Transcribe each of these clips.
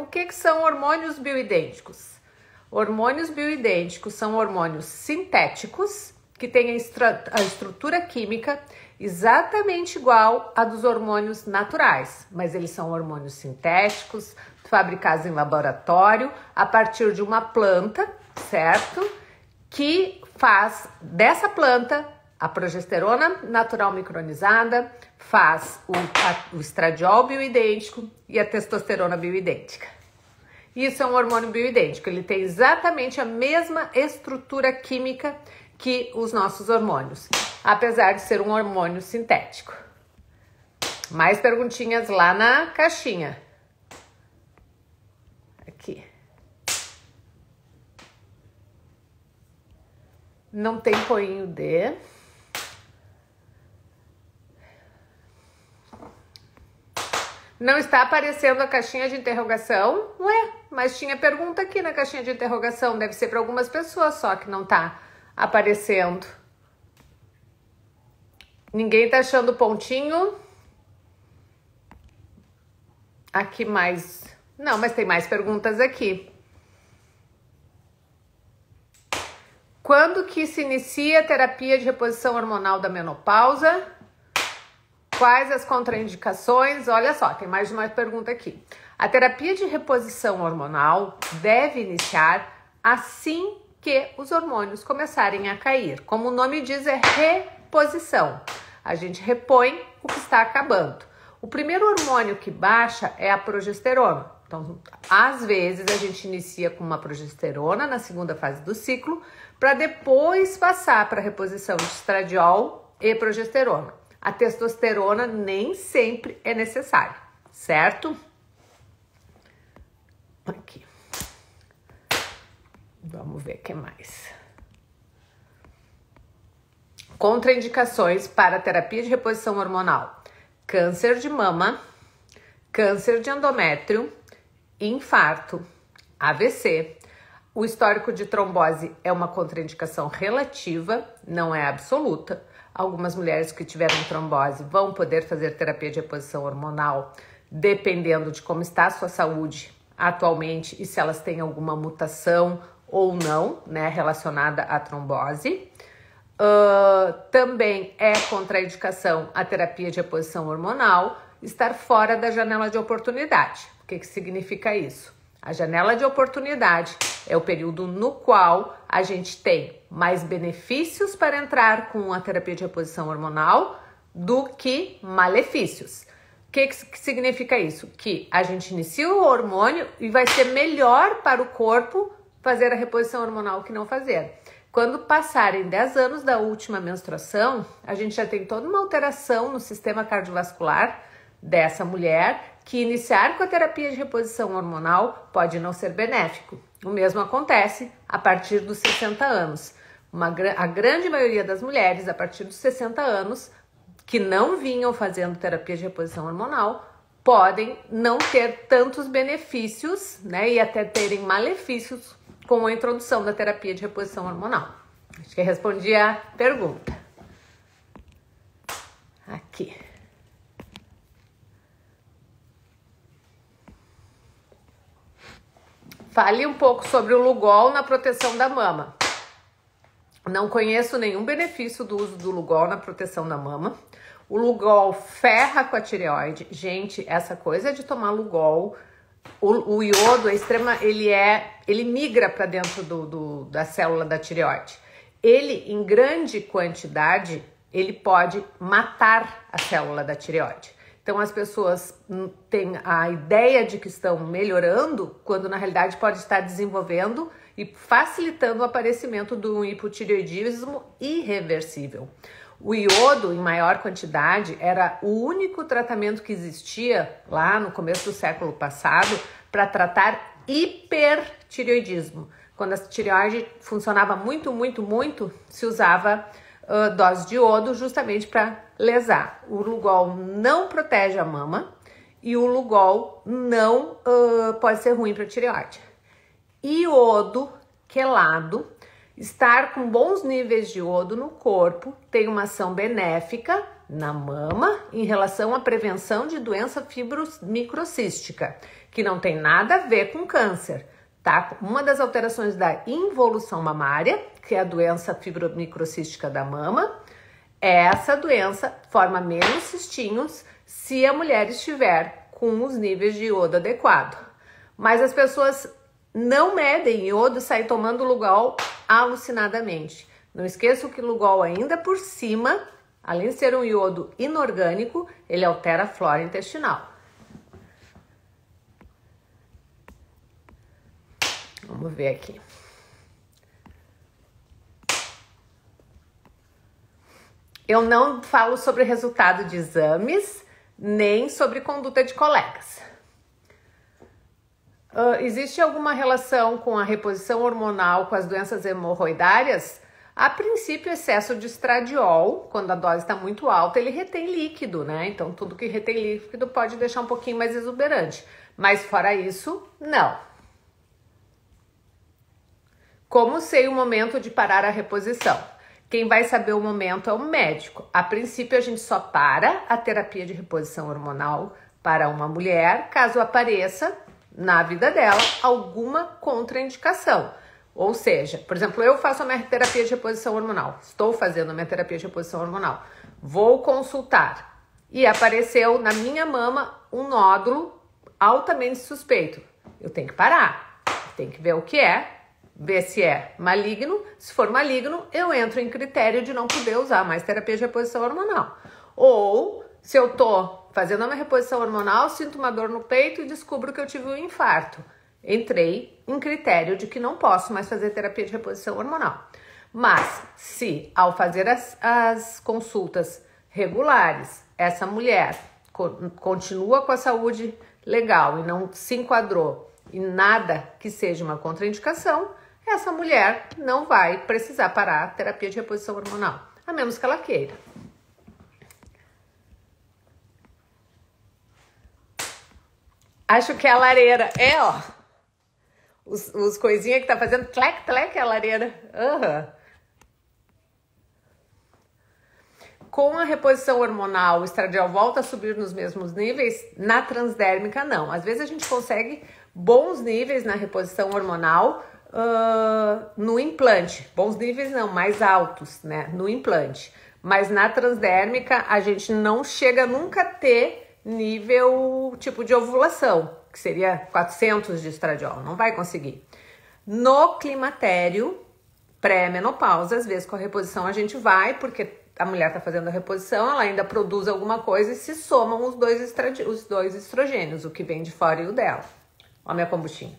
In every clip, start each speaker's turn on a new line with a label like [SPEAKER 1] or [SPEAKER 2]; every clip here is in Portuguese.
[SPEAKER 1] o que são hormônios bioidênticos? Hormônios bioidênticos são hormônios sintéticos que têm a estrutura química exatamente igual à dos hormônios naturais, mas eles são hormônios sintéticos, fabricados em laboratório a partir de uma planta, certo? Que faz dessa planta a progesterona natural micronizada, faz o estradiol bioidêntico e a testosterona bioidêntica. Isso é um hormônio bioidêntico, ele tem exatamente a mesma estrutura química que os nossos hormônios, apesar de ser um hormônio sintético. Mais perguntinhas lá na caixinha. Aqui. Não tem poinho D. Não está aparecendo a caixinha de interrogação? Ué, mas tinha pergunta aqui na caixinha de interrogação. Deve ser para algumas pessoas só que não está aparecendo. Ninguém tá achando pontinho? Aqui mais... Não, mas tem mais perguntas aqui. Quando que se inicia a terapia de reposição hormonal da menopausa? Quais as contraindicações? Olha só, tem mais de uma pergunta aqui. A terapia de reposição hormonal deve iniciar assim que os hormônios começarem a cair. Como o nome diz, é reposição. A gente repõe o que está acabando. O primeiro hormônio que baixa é a progesterona. Então, às vezes, a gente inicia com uma progesterona na segunda fase do ciclo, para depois passar para a reposição de estradiol e progesterona. A testosterona nem sempre é necessária, certo? Aqui. Vamos ver o que mais. Contraindicações para a terapia de reposição hormonal: câncer de mama, câncer de endométrio, infarto, AVC. O histórico de trombose é uma contraindicação relativa, não é absoluta. Algumas mulheres que tiveram trombose vão poder fazer terapia de reposição hormonal, dependendo de como está a sua saúde atualmente e se elas têm alguma mutação ou não, né, relacionada à trombose. Também é contraindicação a terapia de reposição hormonal estar fora da janela de oportunidade. O que significa isso? A janela de oportunidade é o período no qual a gente tem mais benefícios para entrar com a terapia de reposição hormonal do que malefícios. O que significa isso? Que a gente inicia o hormônio e vai ser melhor para o corpo fazer a reposição hormonal que não fazer. Quando passarem 10 anos da última menstruação, a gente já tem toda uma alteração no sistema cardiovascular dessa mulher, que iniciar com a terapia de reposição hormonal pode não ser benéfico. O mesmo acontece a partir dos 60 anos. A grande maioria das mulheres, a partir dos 60 anos, que não vinham fazendo terapia de reposição hormonal, podem não ter tantos benefícios, né, e até terem malefícios com a introdução da terapia de reposição hormonal. Acho que respondi a pergunta. Aqui. Fale um pouco sobre o Lugol na proteção da mama. Não conheço nenhum benefício do uso do Lugol na proteção da mama. O Lugol ferra com a tireoide. Gente, essa coisa de tomar Lugol, o iodo é ele migra para dentro da célula da tireoide. Ele, em grande quantidade, ele pode matar a célula da tireoide. Então, as pessoas têm a ideia de que estão melhorando, quando na realidade pode estar desenvolvendo e facilitando o aparecimento do hipotireoidismo irreversível. O iodo, em maior quantidade, era o único tratamento que existia lá no começo do século passado para tratar hipertireoidismo. Quando a tireoide funcionava muito, se usava dose de iodo justamente para lesar. O Lugol não protege a mama e o Lugol não pode ser ruim para a tireoide. Iodo quelado, estar com bons níveis de iodo no corpo tem uma ação benéfica na mama em relação à prevenção de doença fibromicrocística. que não tem nada a ver com câncer, tá? Uma das alterações da involução mamária, que é a doença fibromicrocística da mama, essa doença forma menos cistinhos se a mulher estiver com os níveis de iodo adequado. Mas as pessoas não medem iodo e saem tomando Lugol alucinadamente. Não esqueça que o Lugol ainda por cima, além de ser um iodo inorgânico, ele altera a flora intestinal. Vamos ver aqui. Eu não falo sobre resultado de exames, nem sobre conduta de colegas. Existe alguma relação com a reposição hormonal com as doenças hemorroidárias? A princípio, excesso de estradiol, quando a dose está muito alta, ele retém líquido, né? Então, tudo que retém líquido pode deixar um pouquinho mais exuberante. Mas, fora isso, não. Como sei o momento de parar a reposição? Quem vai saber o momento é o médico. A princípio, a gente só para a terapia de reposição hormonal para uma mulher, caso apareça na vida dela alguma contraindicação. Ou seja, por exemplo, eu faço a minha terapia de reposição hormonal, estou fazendo a minha terapia de reposição hormonal, vou consultar e apareceu na minha mama um nódulo altamente suspeito. Eu tenho que parar, tenho que ver o que é, ver se é maligno. Se for maligno, eu entro em critério de não poder usar mais terapia de reposição hormonal. Ou, se eu tô fazendo a minha reposição hormonal, sinto uma dor no peito e descubro que eu tive um infarto. Entrei em critério de que não posso mais fazer terapia de reposição hormonal. Mas, se ao fazer as consultas regulares, essa mulher continua com a saúde legal e não se enquadrou em nada que seja uma contraindicação, essa mulher não vai precisar parar a terapia de reposição hormonal, a menos que ela queira. Acho que é a lareira. É, ó. Os coisinhas que tá fazendo tlec, tlec, é a lareira. Com a reposição hormonal, o estradiol volta a subir nos mesmos níveis? Na transdérmica, não. Às vezes a gente consegue bons níveis na reposição hormonal no implante. Bons níveis não, mais altos, né? No implante. Mas na transdérmica, a gente não chega nunca a ter nível tipo de ovulação, que seria 400 de estradiol, não vai conseguir. No climatério, pré-menopausa, às vezes com a reposição a gente vai, porque a mulher está fazendo a reposição, ela ainda produz alguma coisa e se somam os dois estrogênios, o que vem de fora e o dela. Ó, minha kombuchinha.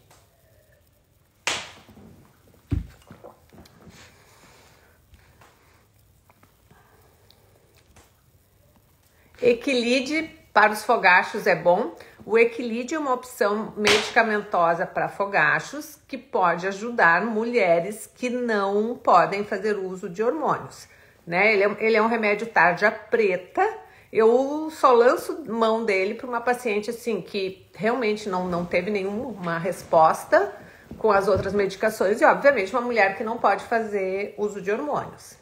[SPEAKER 1] Equilide para os fogachos é bom. O Equilide é uma opção medicamentosa para fogachos que pode ajudar mulheres que não podem fazer uso de hormônios, né? Ele é um remédio tarja preta. Eu só lanço mão dele para uma paciente assim que realmente não teve nenhuma resposta com as outras medicações e, obviamente, uma mulher que não pode fazer uso de hormônios.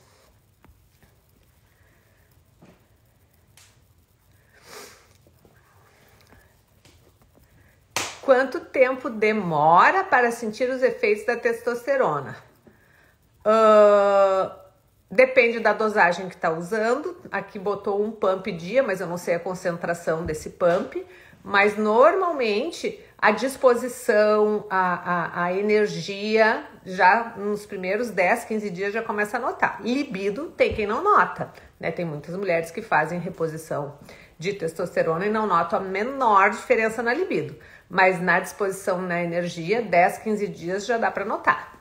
[SPEAKER 1] Quanto tempo demora para sentir os efeitos da testosterona? Depende da dosagem que está usando. Aqui botou um pump dia, mas eu não sei a concentração desse pump. Mas normalmente a disposição, a energia, já nos primeiros 10, 15 dias já começa a notar. Libido tem quem não nota, né? Tem muitas mulheres que fazem reposição de testosterona e não notam a menor diferença na libido. Mas na disposição, na energia, 10, 15 dias já dá para notar.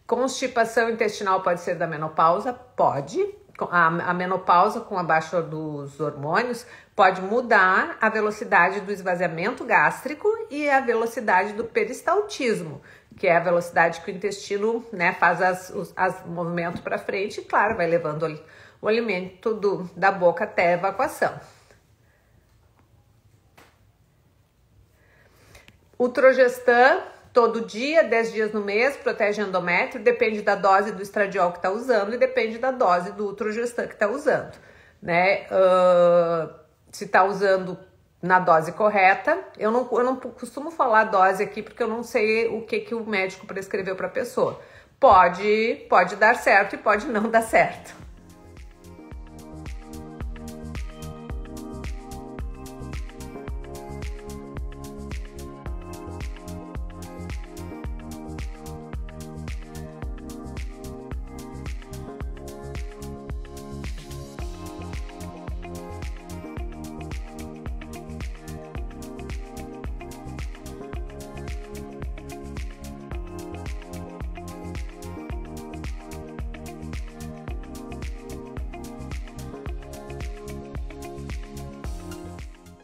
[SPEAKER 1] Constipação intestinal pode ser da menopausa? Pode. A menopausa com a baixa dos hormônios pode mudar a velocidade do esvaziamento gástrico e a velocidade do peristaltismo, que é a velocidade que o intestino, né, faz os movimentos para frente e, claro, vai levando o alimento da boca até a evacuação. O Trogestan, todo dia, 10 dias no mês, protege endométrio, depende da dose do estradiol que está usando e depende da dose do Trogestan que está usando. né? Se tá usando na dose correta. Eu não costumo falar dose aqui porque eu não sei o que o médico prescreveu para a pessoa. Pode dar certo e pode não dar certo.